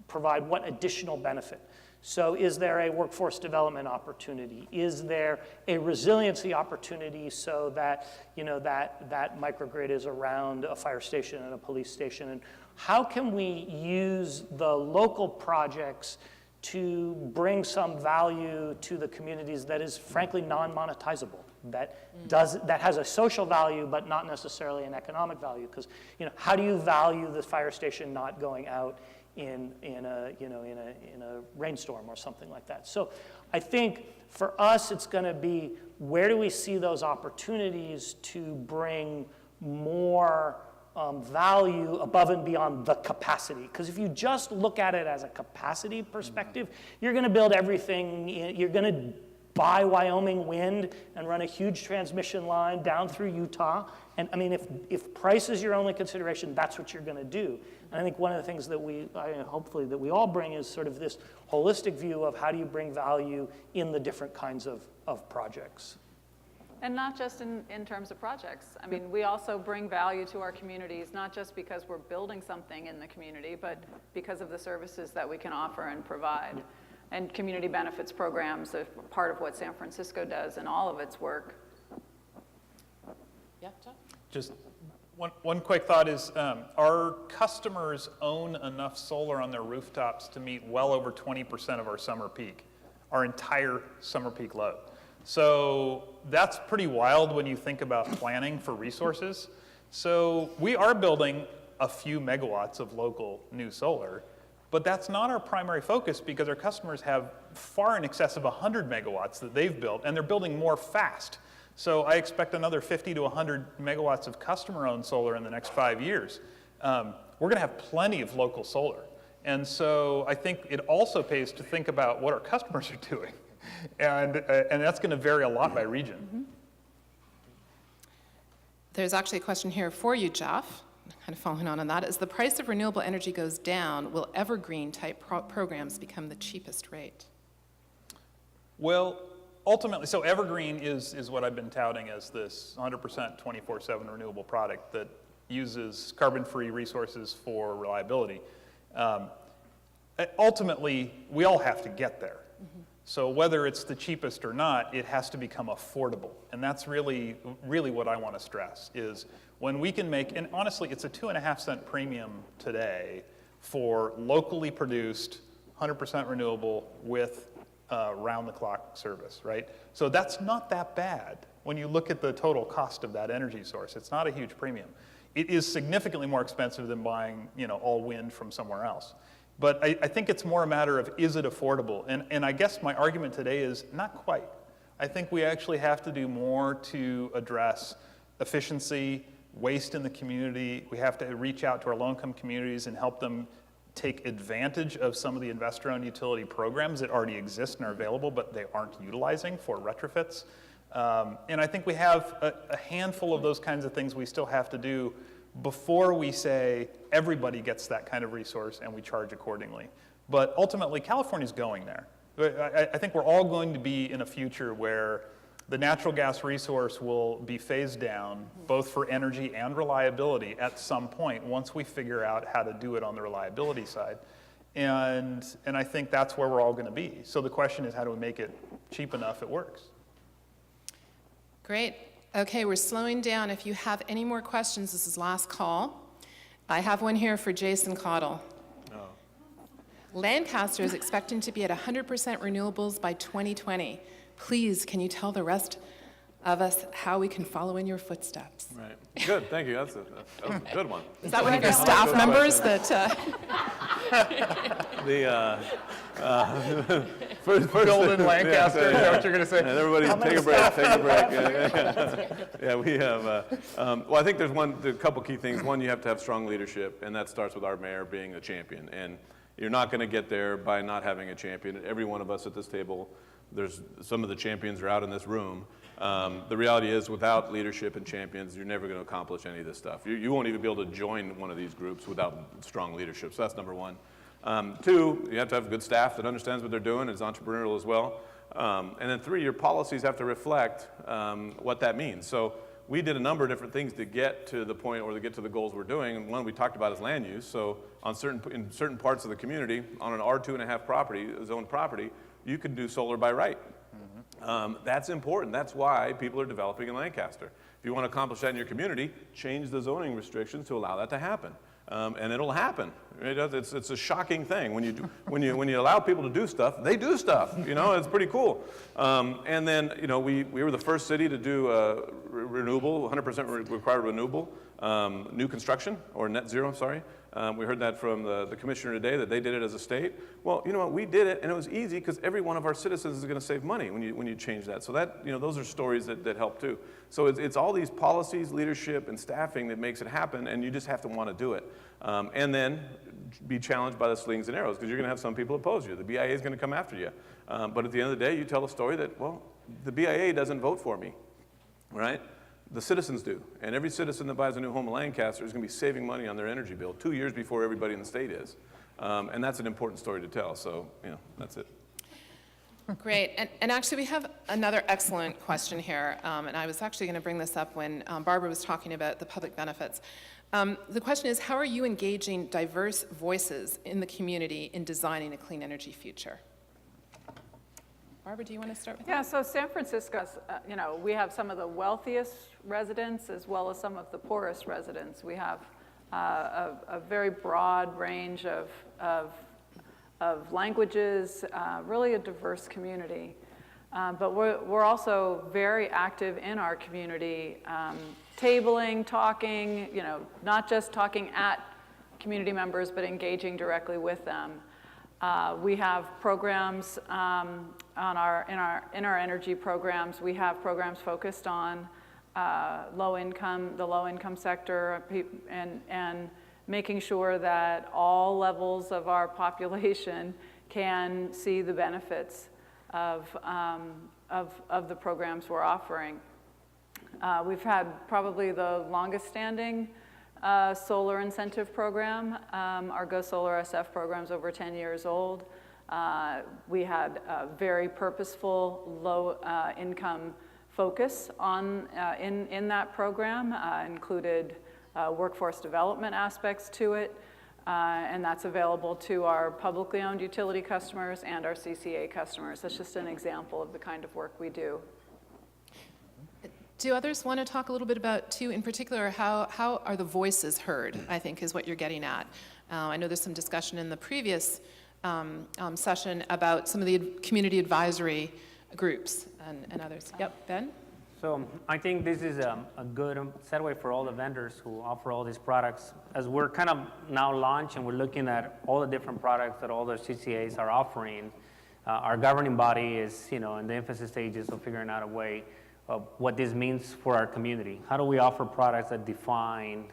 provide? What additional benefit? So is there a workforce development opportunity? Is there a resiliency opportunity so that, that microgrid is around a fire station and a police station? And how can we use the local projects to bring some value to the communities that is frankly non-monetizable, that has a social value but not necessarily an economic value? Because how do you value the fire station not going out in a rainstorm or something like that? So I think for us it's going to be, where do we see those opportunities to bring more value above and beyond the capacity? Because if you just look at it as a capacity perspective, you're going to build everything, you're going to buy Wyoming wind and run a huge transmission line down through Utah. And I mean, if price is your only consideration, that's what you're going to do. And I think one of the things that hopefully that we all bring is sort of this holistic view of how do you bring value in the different kinds of projects. And not just in terms of projects. I mean, we also bring value to our communities, not just because we're building something in the community, but because of the services that we can offer and provide. And community benefits programs are part of what San Francisco does in all of its work. Yeah, John? Just one quick thought is, our customers own enough solar on their rooftops to meet well over 20% of our summer peak, our entire summer peak load. So that's pretty wild when you think about planning for resources. So we are building a few megawatts of local new solar, but that's not our primary focus because our customers have far in excess of 100 megawatts that they've built, and they're building more fast. So I expect another 50 to 100 megawatts of customer-owned solar in the next 5 years. We're going to have plenty of local solar. And so I think it also pays to think about what our customers are doing. And that's going to vary a lot by region. There's actually a question here for you, Jeff, kind of following on that. As the price of renewable energy goes down, will evergreen type programs become the cheapest rate? Well, ultimately, so evergreen is what I've been touting as this 100% 24/7 renewable product that uses carbon-free resources for reliability. Ultimately, we all have to get there. So whether it's the cheapest or not, it has to become affordable. And that's really what I want to stress is when we can make, and honestly, it's a 2.5 cent premium today for locally produced, 100% renewable with round-the-clock service, right? So that's not that bad when you look at the total cost of that energy source. It's not a huge premium. It is significantly more expensive than buying, all wind from somewhere else. But I think it's more a matter of, is it affordable? And I guess my argument today is not quite. I think we actually have to do more to address efficiency, waste in the community. We have to reach out to our low-income communities and help them take advantage of some of the investor-owned utility programs that already exist and are available, but they aren't utilizing for retrofits. And I think we have a handful of those kinds of things we still have to do before we say everybody gets that kind of resource and we charge accordingly. But ultimately, California's going there. I think we're all going to be in a future where the natural gas resource will be phased down, both for energy and reliability at some point, once we figure out how to do it on the reliability side. And I think that's where we're all going to be. So the question is, how do we make it cheap enough it works? Great. Okay, we're slowing down. If you have any more questions, this is last call. I have one here for Jason Cottle. Lancaster is expecting to be at 100% renewables by 2020. Please, can you tell the rest of us how we can follow in your footsteps? Right. Good. Thank you. That was a good one. Is that one of your staff members that... First Build in Lancaster, is that what you're going to say? And everybody take a break, take a break. Yeah, we have, well, I think there's a couple key things. One, you have to have strong leadership, and that starts with our mayor being a champion. And you're not going to get there by not having a champion. Every one of us at this table, there's some of the champions are out in this room. The reality is, without leadership and champions, you're never going to accomplish any of this stuff. You won't even be able to join one of these groups without strong leadership. So that's number one. Two, you have to have a good staff that understands what they're doing and is entrepreneurial as well. And then three, your policies have to reflect what that means. So we did a number of different things to get to the point or to get to the goals we're doing. And one we talked about is land use. So in certain parts of the community, on an R2.5 zone property, you can do solar by right. That's important. That's why people are developing in Lancaster. If you want to accomplish that in your community, change the zoning restrictions to allow that to happen. And it'll happen. It's a shocking thing. When you allow people to do stuff, they do stuff. It's pretty cool. And then, we were the first city to do renewable, 100% required renewable, new construction, or net zero, sorry. We heard that from the commissioner today, that they did it as a state. Well, you know what, we did it, and it was easy because every one of our citizens is going to save money when you change that. So that, those are stories that help too. So it's all these policies, leadership, and staffing that makes it happen, and you just have to want to do it. And then be challenged by the slings and arrows, because you're going to have some people oppose you. The BIA is going to come after you. But at the end of the day, you tell a story that, well, the BIA doesn't vote for me, right? The citizens do. And every citizen that buys a new home in Lancaster is going to be saving money on their energy bill 2 years before everybody in the state is. And that's an important story to tell. So, that's it. Great. And actually, we have another excellent question here. And I was actually going to bring this up when Barbara was talking about the public benefits. The question is, how are you engaging diverse voices in the community in designing a clean energy future? Barbara, do you want to start with that? Yeah, so San Francisco's, we have some of the wealthiest residents as well as some of the poorest residents. We have a very broad range of languages, really a diverse community. But we're also very active in our community, tabling, talking, not just talking at community members, but engaging directly with them. We have programs in our energy programs. We have programs focused on the low income sector, and making sure that all levels of our population can see the benefits of the programs we're offering. We've had probably the longest standing solar incentive program. Our Go Solar SF program's over 10 years old. We had a very purposeful low income focus in that program, included workforce development aspects to it, and that's available to our publicly owned utility customers and our CCA customers. That's just an example of the kind of work we do. Do others want to talk a little bit about, too, in particular, how are the voices heard, I think is what you're getting at. I know there's some discussion in the previous session about some of the community advisory groups and others. Yep, Ben? So I think this is a good segue for all the vendors who offer all these products. As we're kind of now launched and we're looking at all the different products that all the CCAs are offering, our governing body is, in the emphasis stages of figuring out a way of what this means for our community. How do we offer products that define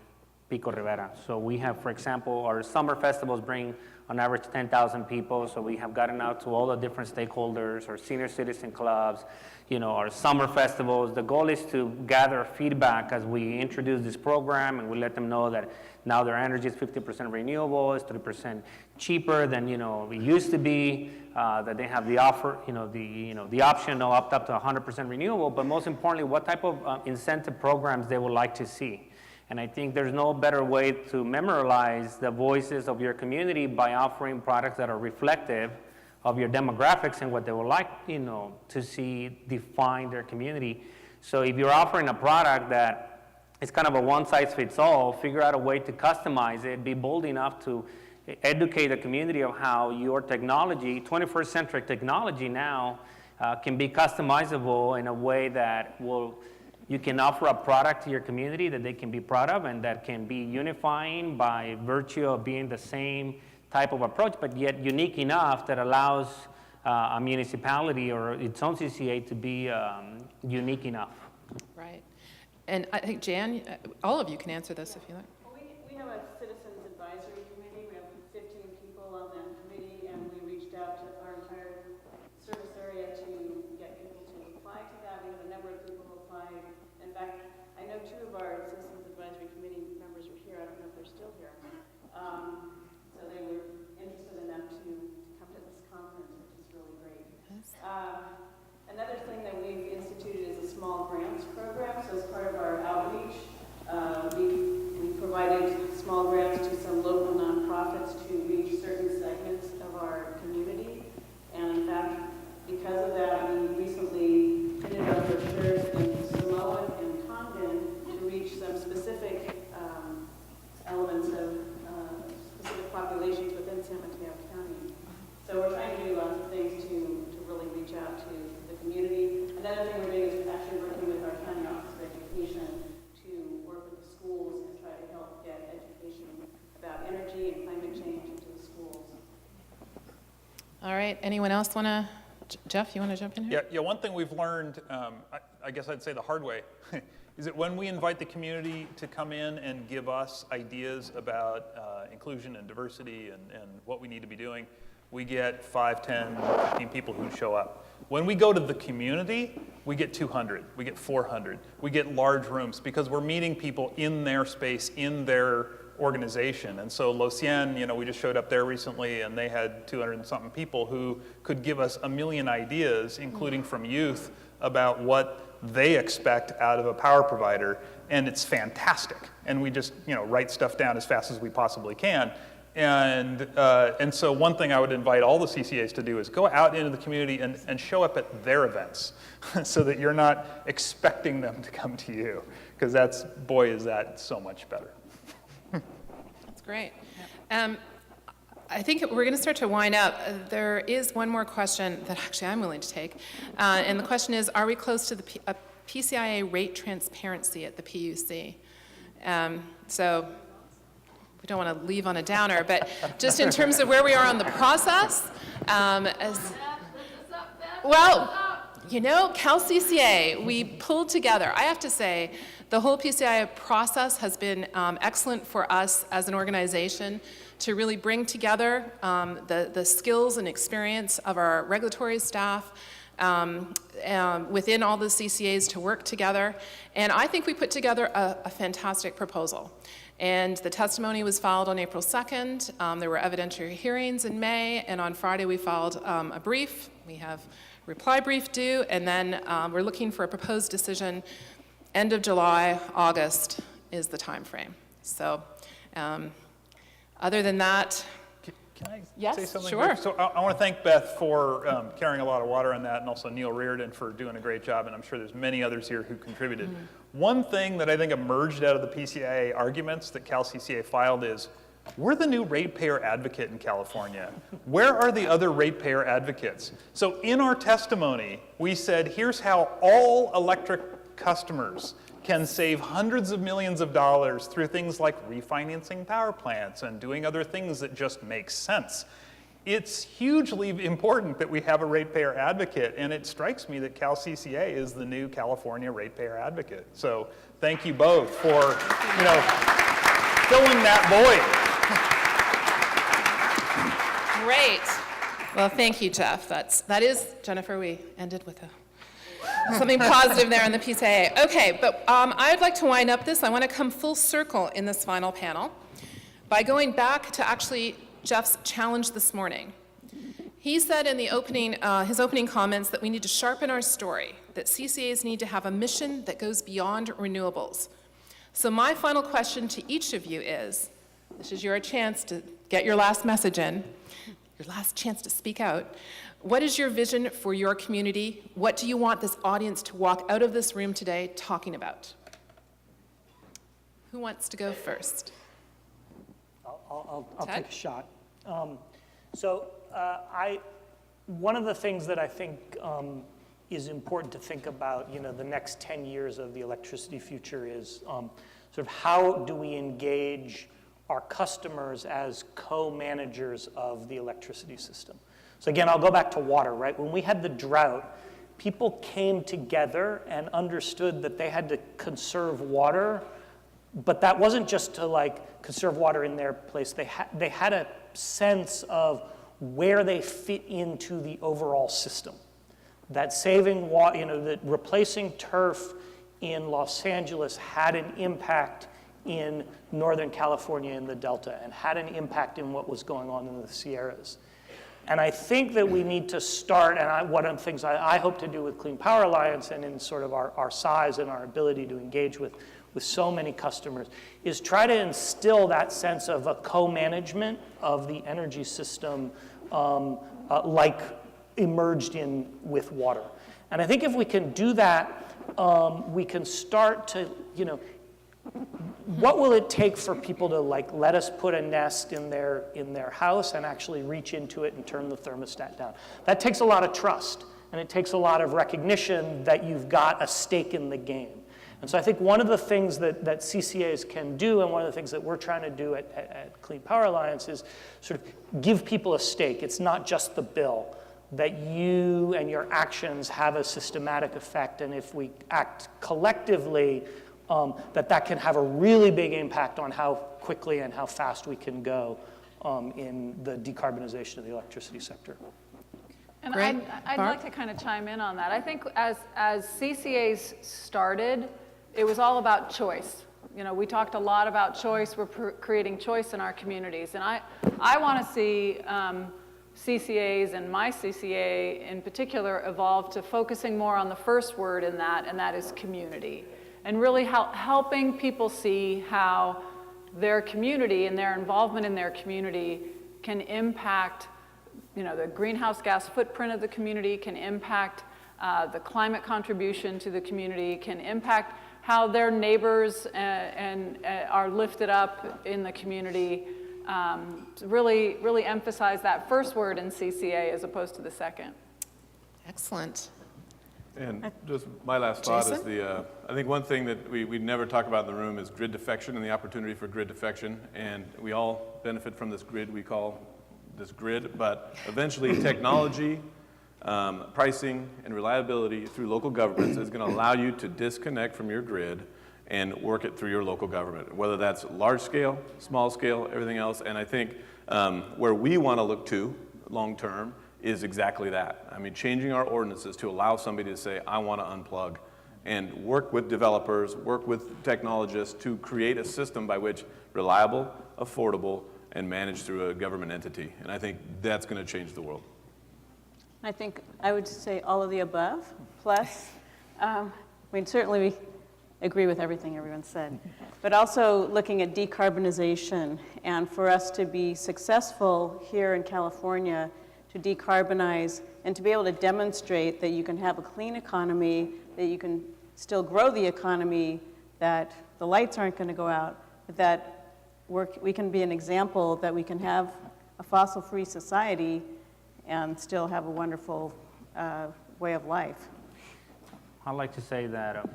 Pico Rivera? So we have, for example, our summer festivals bring on average 10,000 people, so we have gotten out to all the different stakeholders, our senior citizen clubs, our summer festivals. The goal is to gather feedback as we introduce this program, and we let them know that now their energy is 50% renewable, it's 3% cheaper than it used to be, that they have the offer, the option to opt up to 100% renewable, but most importantly, what type of incentive programs they would like to see. And I think there's no better way to memorialize the voices of your community by offering products that are reflective of your demographics and what they would like, to see define their community. So if you're offering a product that is kind of a one-size-fits-all, figure out a way to customize it, be bold enough to educate the community of how your technology, 21st century technology now, can be customizable in a way that you can offer a product to your community that they can be proud of and that can be unifying by virtue of being the same type of approach, but yet unique enough that allows a municipality or its own CCA to be unique enough. Right. And I think, Jan, all of you can answer this if you like. Well, we have a citizens advisory committee. We have 15 people on that committee, and we reached out to our entire service area to get people to apply to that. We had a number of people apply. In fact, I know 2 of our citizens advisory committee members are here. I don't know if they're still here. So they were interested enough to come to this conference, which is really great. Yes. Another thing that we've instituted is a small grants program. So as part of our outreach, we provided small grants to some local nonprofits to reach certain segments of our community. And in fact, because of that, we recently printed our brochures in Samoan and Tongan to reach some specific elements of specific populations within San Mateo County. So we're trying to do lots of things to really reach out to the community. Another thing we're doing is actually working with our county office of education to work with the schools and try to help get education about energy and climate change into the schools. All right. Anyone else want to? Jeff, you want to jump in here? Yeah. One thing we've learned, I guess I'd say the hard way, is that when we invite the community to come in and give us ideas about inclusion and diversity and what we need to be doing, we get 5, 10, 15 people who show up. When we go to the community, we get 200, we get 400, we get large rooms because we're meeting people in their space, in their organization. And so Lucien, we just showed up there recently and they had 200 and something people who could give us a million ideas, including from youth, about what they expect out of a power provider. And it's fantastic. And we just, write stuff down as fast as we possibly can. And so one thing I would invite all the CCAs to do is go out into the community and show up at their events so that you're not expecting them to come to you, because is that so much better. That's great. I think we're going to start to wind up. There is one more question that actually I'm willing to take. And the question is, are we close to the PCIA rate transparency at the PUC? So we don't want to leave on a downer, but just in terms of where we are on the process, you know, CalCCA, we pulled together. I have to say, the whole PCIA process has been excellent for us as an organization to really bring together the skills and experience of our regulatory staff within all the CCAs to work together. And I think we put together a fantastic proposal. And the testimony was filed on April 2nd. There were evidentiary hearings in May, and on Friday we filed a brief. We have reply brief due, and then we're looking for a proposed decision. End of July, August is the time frame. So other than that, Can I Yes, say something? sure. Quick? So I want to thank Beth for carrying a lot of water on that, and also Neil Reardon for doing a great job, and I'm sure there's many others here who contributed. One thing that I think emerged out of the PCIA arguments that CalCCA filed is, we're the new ratepayer advocate in California. Where are the other ratepayer advocates? So in our testimony, we said, here's how all electric customers can save hundreds of millions of dollars through things like refinancing power plants and doing other things that just make sense. It's hugely important that we have a ratepayer advocate, and it strikes me that CalCCA is the new California ratepayer advocate. So thank you both for, filling that void. great. Well, thank you, Jeff. That is, Jennifer, we ended with something positive there on the PCIA. Okay, but I'd like to wind up this. I want to come full circle in this final panel by going back to actually Jeff's challenge this morning. He said in the his opening comments that we need to sharpen our story, that CCAs need to have a mission that goes beyond renewables. So my final question to each of you is, this is your chance to get your last message in, your last chance to speak out. What is your vision for your community? What do you want this audience to walk out of this room today talking about? Who wants to go first? I'll Ted? take a shot. One of the things that I think is important to think about, the next 10 years of the electricity future is sort of how do we engage our customers as co-managers of the electricity system. So again, I'll go back to water, right? When we had the drought, people came together and understood that they had to conserve water, but that wasn't just to conserve water in their place. They had a sense of where they fit into the overall system. That saving water, that replacing turf in Los Angeles had an impact in Northern California in the Delta and had an impact in what was going on in the Sierras. And I think that we need to start, and one of the things I hope to do with Clean Power Alliance and in sort of our size and our ability to engage with so many customers, is try to instill that sense of a co-management of the energy system like emerged with water. And I think if we can do that, we can start to, what will it take for people to let us put a nest in their house and actually reach into it and turn the thermostat down? That takes a lot of trust, and it takes a lot of recognition that you've got a stake in the game. And so I think one of the things that CCAs can do, and one of the things that we're trying to do at Clean Power Alliance, is sort of give people a stake. It's not just the bill, that you and your actions have a systematic effect, and if we act collectively, that can have a really big impact on how quickly and how fast we can go in the decarbonization of the electricity sector. And Great. I'd Barb? like to kind of chime in on that. I think as CCAs started, it was all about choice. We talked a lot about choice. We're creating choice in our communities. And I want to see CCAs and my CCA in particular evolve to focusing more on the first word in that, and that is community. And really helping people see how their community and their involvement in their community can impact the greenhouse gas footprint of the community, can impact the climate contribution to the community, can impact how their neighbors are lifted up in the community. to really emphasize that first word in CCA as opposed to the second. Excellent. And just my last thought is Jason? I think one thing that we never talk about in the room is grid defection and the opportunity for grid defection. And we all benefit from this grid we call this grid, but eventually technology, pricing, and reliability through local governments is going to allow you to disconnect from your grid and work it through your local government, whether that's large scale, small scale, everything else. And I think where we want to look to long term is exactly that. I mean, changing our ordinances to allow somebody to say, I want to unplug, and work with developers, work with technologists to create a system by which reliable, affordable, and managed through a government entity. And I think that's going to change the world. I think I would say all of the above, plus, certainly we agree with everything everyone said, but also looking at decarbonization, and for us to be successful here in California to decarbonize and to be able to demonstrate that you can have a clean economy, that you can still grow the economy, that the lights aren't going to go out, but that we can be an example that we can have a fossil-free society and still have a wonderful way of life. I'd like to say that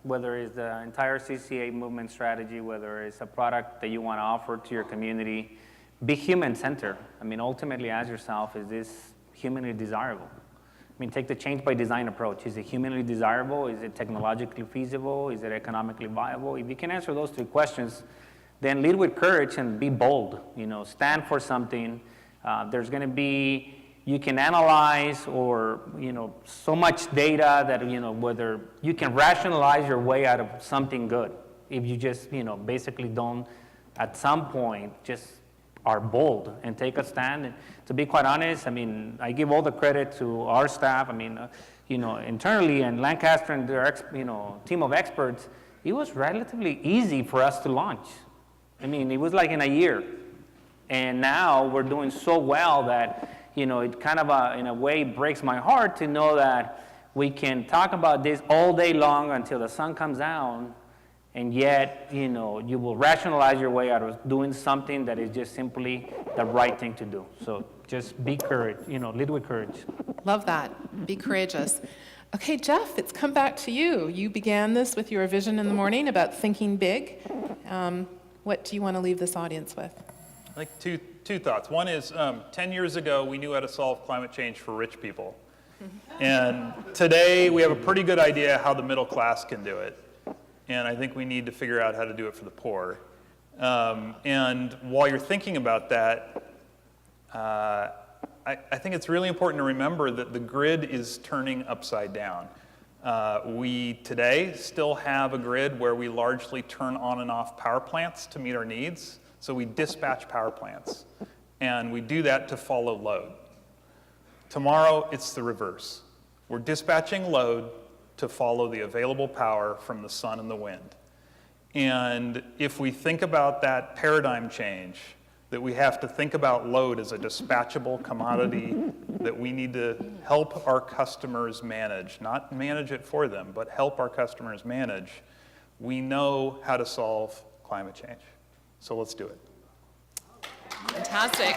whether it's the entire CCA movement strategy, whether it's a product that you want to offer to your community, be human-centered. I mean, ultimately ask yourself, is this humanly desirable? I mean, take the change by design approach. Is it humanly desirable? Is it technologically feasible? Is it economically viable? If you can answer those three questions, then lead with courage and be bold. Stand for something. There's going to be, you can analyze or, so much data that, whether you can rationalize your way out of something good. If you just, basically don't, at some point, just are bold and take a stand. And to be quite honest, I mean, I give all the credit to our staff. I mean, internally and Lancaster and their, team of experts, it was relatively easy for us to launch. I mean, it was like in a year. And now we're doing so well that, it kind of, in a way, breaks my heart to know that we can talk about this all day long until the sun comes down, and yet, you will rationalize your way out of doing something that is just simply the right thing to do. So just be courage, lead with courage. Love that. Be courageous. Okay, Jeff, it's come back to you. You began this with your vision in the morning about thinking big. What do you want to leave this audience with? I think two thoughts. One is 10 years ago, we knew how to solve climate change for rich people. And today, we have a pretty good idea how the middle class can do it. And I think we need to figure out how to do it for the poor. And while you're thinking about that, I think it's really important to remember that the grid is turning upside down. We today still have a grid where we largely turn on and off power plants to meet our needs. So we dispatch power plants. And we do that to follow load. Tomorrow, it's the reverse. We're dispatching load to follow the available power from the sun and the wind. And if we think about that paradigm change, that we have to think about load as a dispatchable commodity that we need to help our customers manage, not manage it for them, but help our customers manage, we know how to solve climate change. So let's do it. Fantastic.